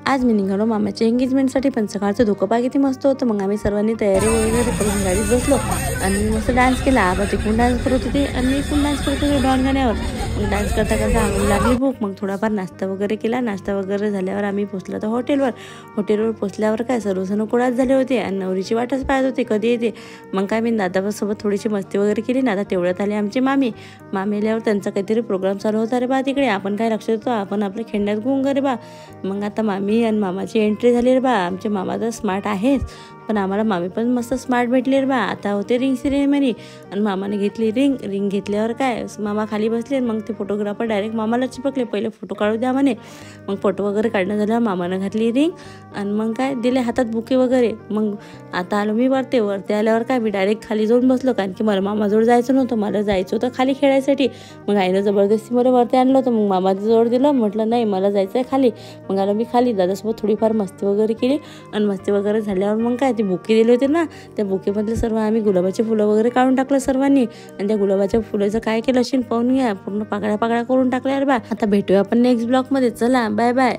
आज मी निघालो मामाच्या एंगेजमेंटसाठी, पण सकाळचं धुकं पहा किती मस्त होतं। मग आम्ही सर्वांनी तयारी वगैरे करून गाडीत बसलो आणि मस्त डान्स केला। आबा तिकडून डान्स करत होते आणि मी पण डान्स करत होते डॉन गाण्यावर। मग डान्स करता करता आम्हाला लागली भूक, मग थोडाफार नाश्ता वगैरे केला। नाश्ता वगैरे झाल्यावर आम्ही पोचलो तर हॉटेलवर पोचल्यावर काय सर्वजण कोळाच झाले होते आणि नवरीची वाटच पाहत होते कधी येते। मग काय मी दादासोबत थोडीशी मस्ती वगैरे केली ना। आता तेवढ्यात आले आमचे मामी आल्यावर त्यांचा काहीतरी प्रोग्राम चालू होता रे बा तिकडे। आपण काय लक्ष देतो, आपण आपल्या खेंड्यात गुंग रे बा। मग आता मामी आणि मामाची एंट्री झाली रे बा। आमचे मामा तर स्मार्ट आहेच, पण आम्हाला मामी पण मस्त स्मार्ट भेटली रे बा। आता होते रिंग सेरेमनी आणि मामाने घेतली रिंग घेतल्यावर काय मामा खाली बसले। मग ते फोटोग्राफर डायरेक्ट मामाला चिपकले, पहिले फोटो काढू द्या म्हणे। मग फोटो वगैरे काढणं झालं, मामानं घातली रिंग आणि मग काय दिले हातात बुके वगैरे। मग आता आलो मी वरती आल्यावर काय मी डायरेक्ट खाली जाऊन बसलो, कारण की मला मामाजवळ जायचं नव्हतं, मला जायचं होतं खाली खेळायसाठी। मग आईनं जबरदस्ती मला वरती आणलं होतं, मग मामाजवळ दिलं, म्हटलं नाही मला जायचं आहे खाली। मग आलो मी खाली, दादासोबत थोडीफार मस्ती वगैरे केली आणि मस्ती वगैरे झाल्यावर मग काय ते बुके दिले होते ना, त्या बुकेमधले सर्व आम्ही गुलाबाचे फुलं वगैरे काढून टाकलं सर्वांनी। आणि त्या गुलाबाच्या फुलाचं काय केलं असेल पाहून घ्या, पूर्ण पाकळ्या करून टाकल्या रे बा। आता भेटूया आपण नेक्स्ट ब्लॉगमध्ये, चला बाय बाय।